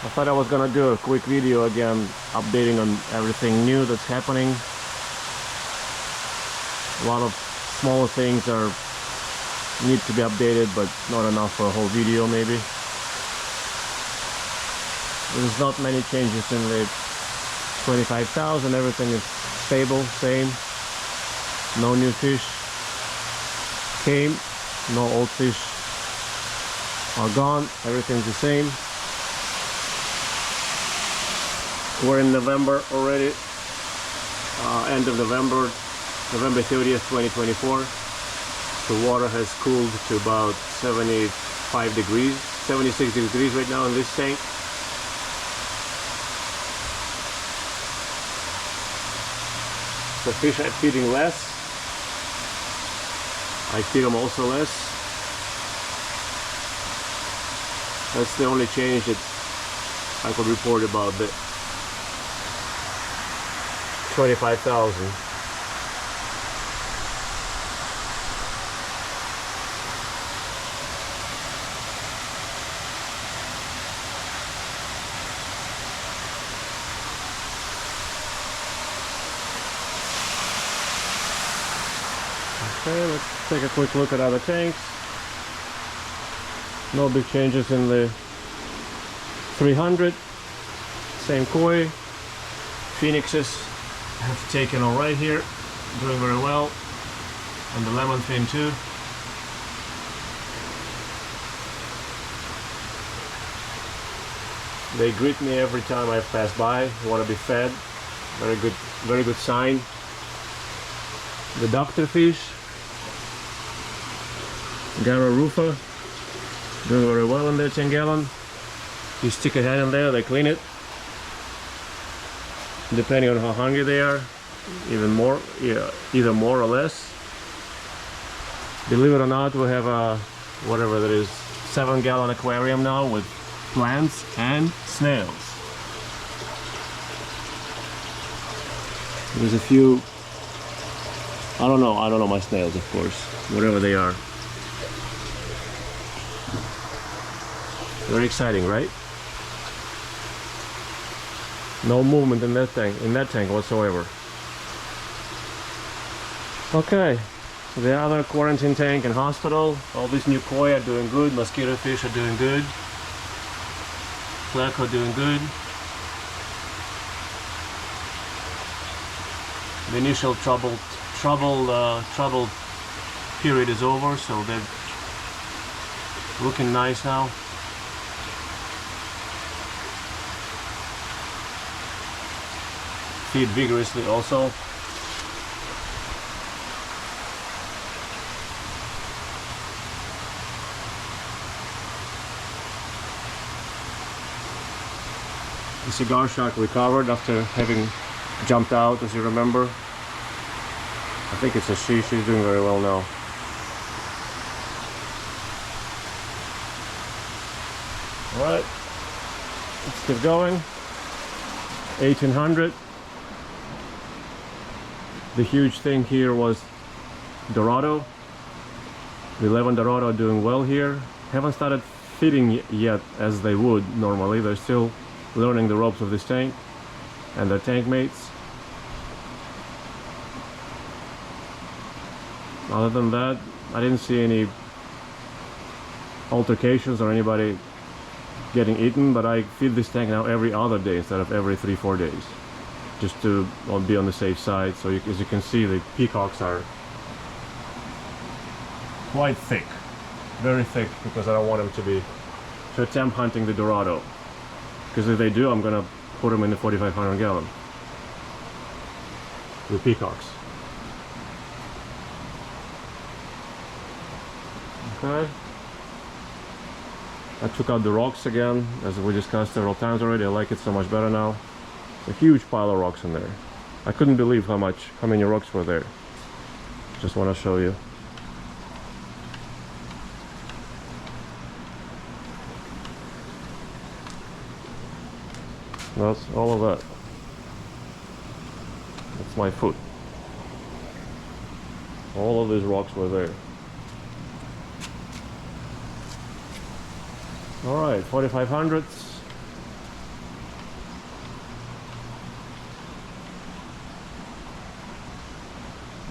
I thought I was gonna do a quick video again, updating on everything new that's happening. A lot of smaller things need to be updated, but not enough for a whole video maybe. There's not many changes in the 25,000, everything is stable, same. No new fish came, no old fish are gone, everything's the same. We're in November already, end of November, November 30th, 2024. The water has cooled to about 75 degrees, 76 degrees right now in this tank. The fish are feeding less. I feed them also less. That's the only change that I could report about the 25,000. Okay, let's take a quick look at other tanks. No big changes in the 300. Same koi. Phoenixes have taken all right here, doing very well. And the lemon fin too. They greet me every time I pass by. Want to be fed. Very good sign. The doctor fish, Gara rufa, doing very well in their 10 gallon. You stick a hand in there, they clean it. Depending on how hungry they are, even more, yeah, either more or less. Believe it or not, we have a whatever that is 7 gallon aquarium now with plants and snails. There's a few, I don't know my snails, of course, whatever they are. Very exciting, right? No movement in that tank whatsoever. Okay, so the other quarantine tank and hospital, all these new koi are doing good, mosquito fish are doing good, flaco doing good. The initial troubled period is over, so they're looking nice now. Feed vigorously also. The cigar shark recovered after having jumped out, as you remember. I think it's a she. She's doing very well now. Alright, let's keep going. 1800. The huge thing here was Dorado. The 11 Dorado are doing well here. Haven't started feeding yet as they would normally. They're still learning the ropes of this tank and their tank mates. Other than that, I didn't see any altercations or anybody getting eaten, but I feed this tank now every other day instead of every 3-4 days, just to be on the safe side. So as you can see, the peacocks are quite thick, very thick, because I don't want them to attempt hunting the Dorado, because if they do, I'm gonna put them in the 4,500 gallon, the peacocks. Okay, I took out the rocks again, as we discussed several times already. I like it so much better now. It's a huge pile of rocks in there. I couldn't believe how many rocks were there. Just want to show you. That's all of that. That's my foot. All of these rocks were there. Alright, 4500s.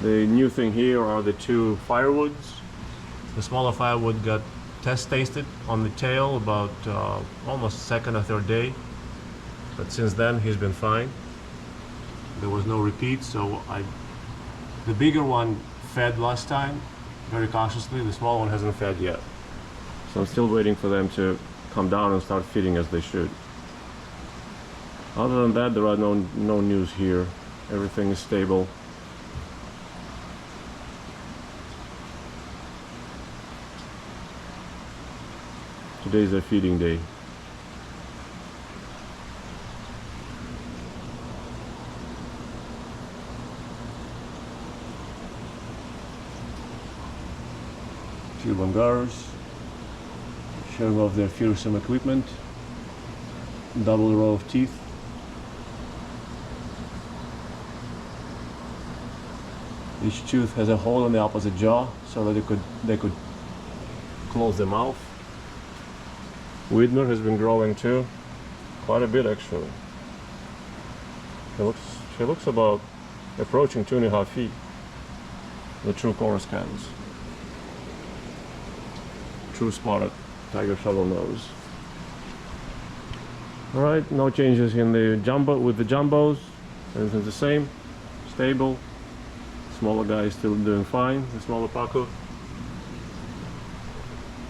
The new thing here are the two firewoods. The smaller firewood got test tasted on the tail about almost second or third day, but since then he's been fine. There was no repeat, so the bigger one fed last time very cautiously. The small one hasn't fed yet, so I'm still waiting for them to come down and start feeding as they should. Other than that, there are no news here. Everything is stable. Today's their feeding day. Two Bangaras showing off their fearsome equipment. Double row of teeth. Each tooth has a hole in the opposite jaw so that they could close the mouth. Widmer has been growing too, quite a bit actually. She looks about approaching 2.5 feet. The true coruscans. True spotted tiger shovelnose. Alright, no changes in the jumbo with the jumbos. Everything's the same, stable. Smaller guy is still doing fine, the smaller pacu.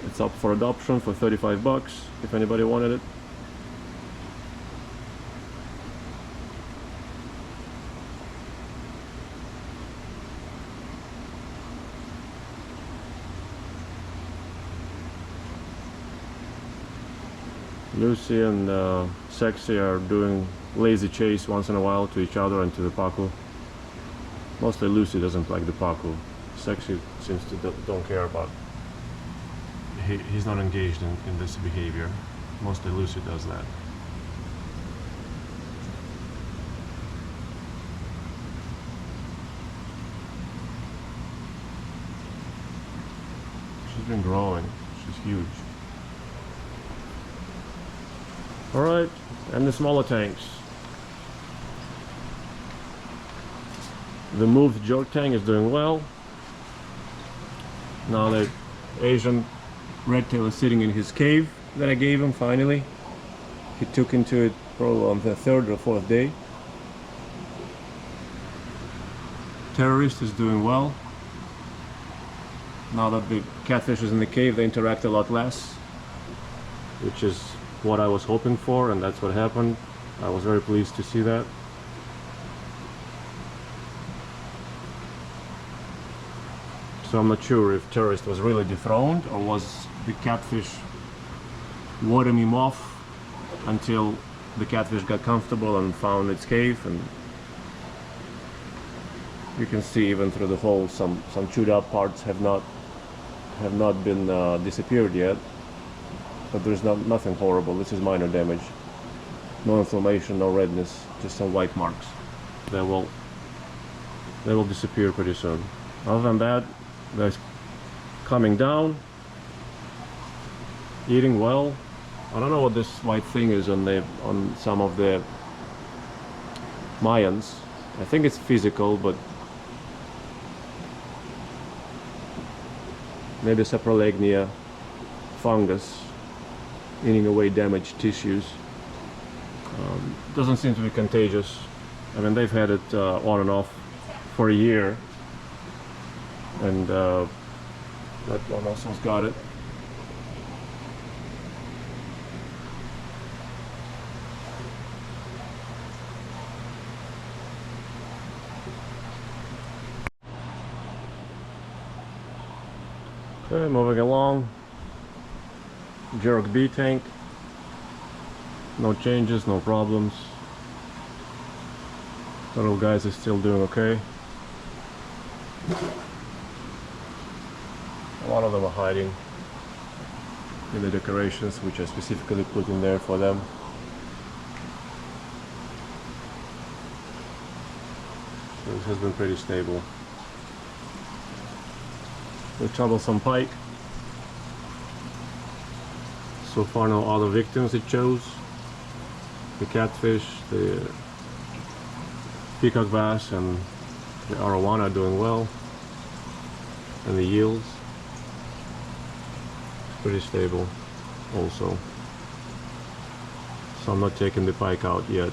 It's up for adoption for 35 bucks if anybody wanted it. Lucy and Sexy are doing lazy chase once in a while to each other and to the pacu. Mostly Lucy doesn't like the pacu. Sexy seems to don't care about. He's not engaged in this behavior. Mostly Lucy does that. She's been growing. She's huge. Alright, and the smaller tanks. The moved jerk tank is doing well. Now the Asian redtail is sitting in his cave that I gave him finally. He took into it probably on the 3rd or 4th day. Terrorist is doing well. Now that the catfish is in the cave, they interact a lot less, which is what I was hoping for, and that's what happened. I was very pleased to see that. So I'm not sure if Terrorist was really dethroned or was the catfish warding him off until the catfish got comfortable and found its cave. And you can see even through the hole some chewed up parts have not been disappeared yet, but there's nothing horrible. This is minor damage, no inflammation, no redness, just some white marks. They will disappear pretty soon. Other than that, they're coming down, eating well. I don't know what this white thing is on some of the Mayans. I think it's physical, but maybe saprolegnia fungus eating away damaged tissues. Doesn't seem to be contagious. I mean, they've had it on and off for a year, and that one also's got it. Okay, moving along. Jerk B tank. No changes, no problems. Little guys are still doing okay. A lot of them are hiding in the decorations, which I specifically put in there for them. So this has been pretty stable. The troublesome pike. So far no other victims it chose. The catfish, the peacock bass, and The arowana doing well, and the yields pretty stable also. So I'm not taking the pike out yet.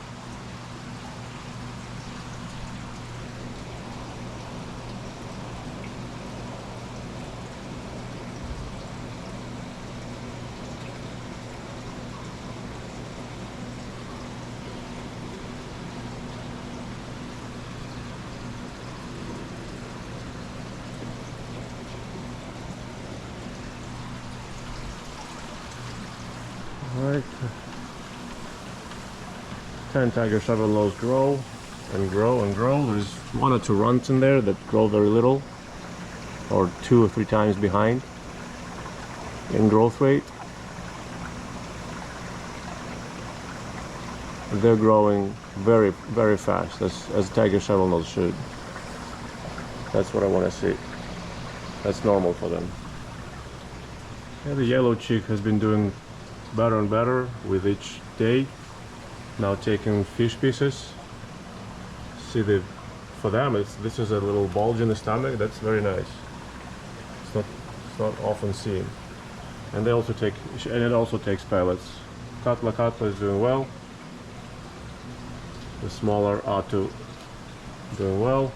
Alright, 10 tiger shovelnose grow and grow and grow. There's 1 or 2 runts in there that grow very little, or 2 or 3 times behind in growth rate. But they're growing very, very fast, as tiger shovelnose should. That's what I want to see. That's normal for them. Yeah, the yellow chick has been doing better and better with each day. Now taking fish pieces. See, for them this is a little bulge in the stomach. That's very nice. It's not often seen. And it also takes pellets. Katla is doing well. The smaller Atu doing well.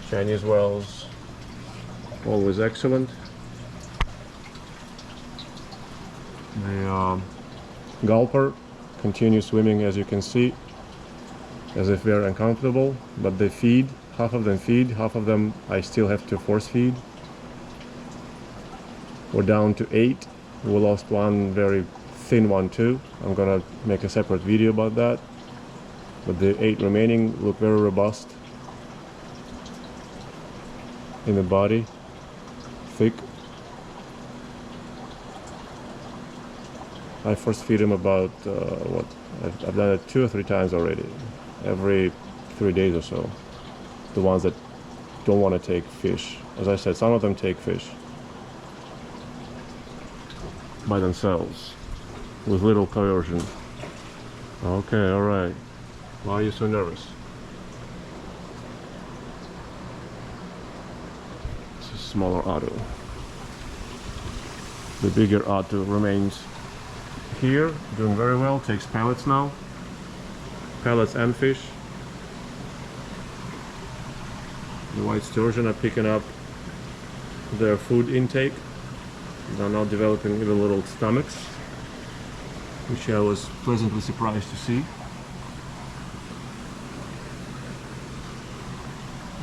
Chinese whales always excellent. The gulper continues swimming, as you can see, as if they're uncomfortable, but they feed. Half of them feed, half of them I still have to force feed. We're down to 8. We lost one very thin one too. I'm gonna make a separate video about that. But the 8 remaining look very robust in the body, thick. I first feed them about, I've done it 2 or 3 times already, every 3 days or so. The ones that don't want to take fish. As I said, some of them take fish by themselves, with little coercion. Okay, alright. Why are you so nervous? It's a smaller Atu. The bigger Atu remains here, doing very well, takes pellets now. Pellets and fish. The white sturgeon are picking up their food intake. They're now developing even little stomachs, which I was pleasantly surprised to see.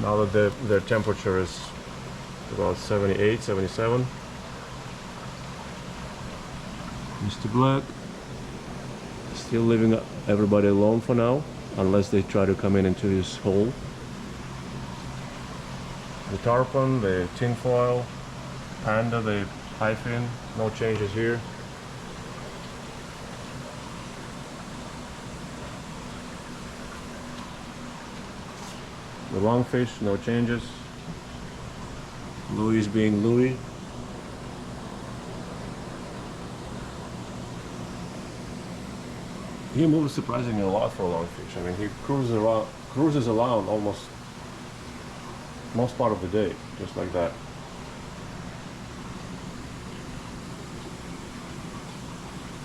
Now that their temperature is about 78, 77. Mr. Black still leaving everybody alone for now, unless they try to come into his hole. The tarpon, the tinfoil, panda, the hyphen, no changes here. The lungfish, no changes. Louis being Louis. He moves surprisingly a lot for a lungfish. I mean, he cruises around almost most part of the day, just like that.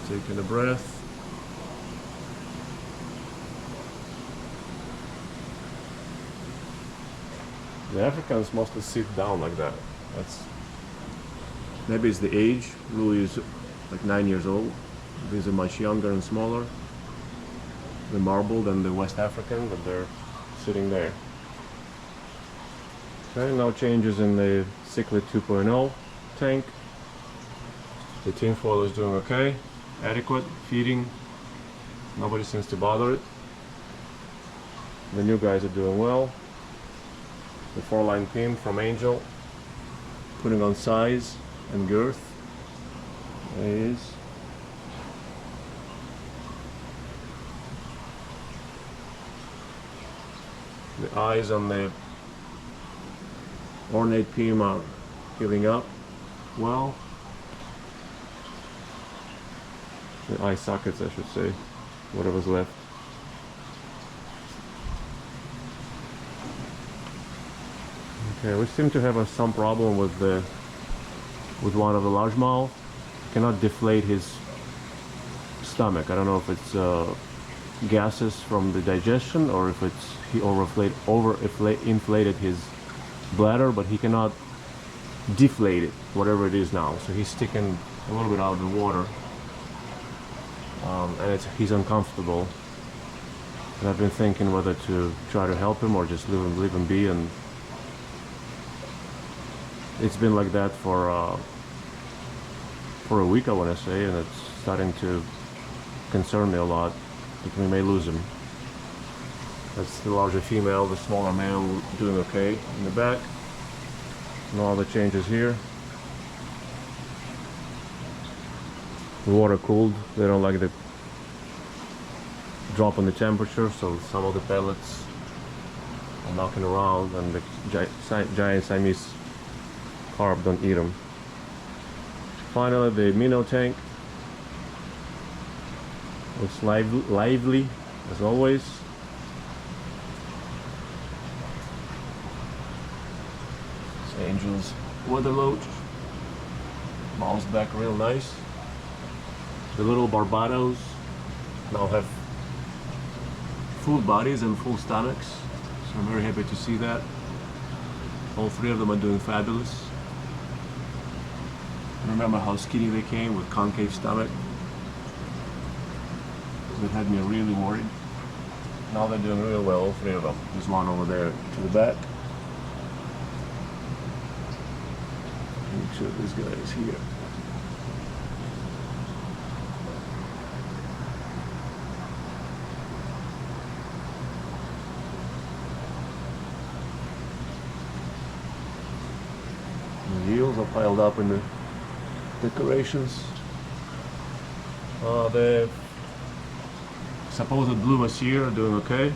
Taking a breath. The Africans mostly sit down like that. Maybe it's the age. Louis is like 9 years old. These are much younger and smaller. The marbled and the West African, but they're sitting there. Okay, no changes in the Cichlid 2.0 tank. The tinfoil is doing okay, adequate, feeding. Nobody seems to bother it. The new guys are doing well. The 4-line pin from Angel, putting on size and girth. There he is. The eyes on the ornate pin are healing up well. The eye sockets, I should say, whatever's left. Okay, we seem to have some problem with one of the largemouth. Cannot deflate his stomach. I don't know if it's gases from the digestion or if it's he inflated his bladder, but he cannot deflate it, whatever it is now. So he's sticking a little bit out of the water, and he's uncomfortable. And I've been thinking whether to try to help him or just leave him be, and it's been like that for a week, I want to say, and it's starting to concern me a lot that we may lose him. That's the larger female, the smaller male doing okay in the back. No other changes here. The water cooled. They don't like the drop in the temperature, so some of the pellets are knocking around, and the giant Siamese carp don't eat them. Finally, the minnow tank looks lively as always. Angel's weather load bounced back real nice. The little Barbados now have full bodies and full stomachs, so I'm very happy to see that. All three of them are doing fabulous. Remember how skinny they came with concave stomach? That had me really worried. Now they're doing real well, all three of them. There's one over there to the back. Make sure this guy is here. The eels are piled up in the decorations. The supposed blue monsieur are doing okay.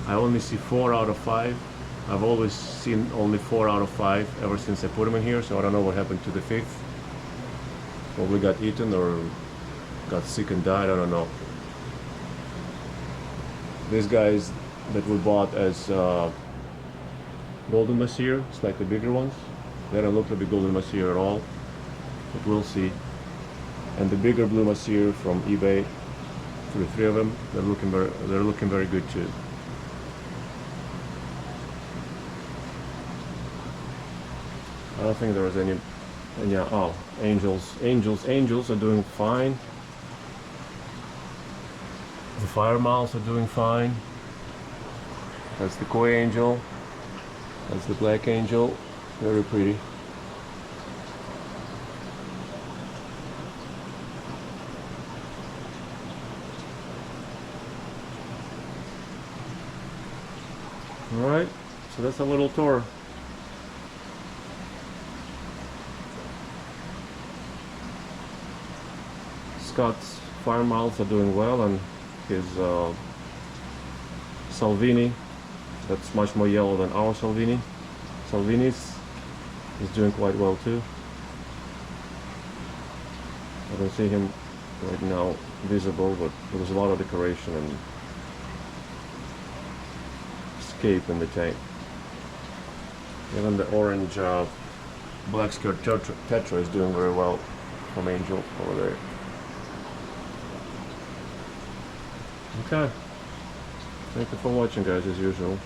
I only see 4 out of 5. I've always seen only 4 out of 5 ever since I put them in here, so I don't know what happened to the 5th. Probably got eaten or got sick and died, I don't know. These guys that we bought as golden monsieur, slightly bigger ones, they don't look to be golden monsieur at all, but we'll see. And the bigger blue monsieur from eBay, for the 3 of them, they're looking very good too. I don't think there was any oh, angels are doing fine. The fire mouths are doing fine. That's the koi angel. That's the black angel. Very pretty. Alright, so that's a little tour. Scott's fire mouths are doing well, and his Salvini, that's much more yellow than our Salvinis, is doing quite well too. I don't see him right now visible, but there's a lot of decoration and escape in the tank. Even the orange black skirt tetra is doing very well from Angel over there. Okay, thank you for watching, guys, as usual.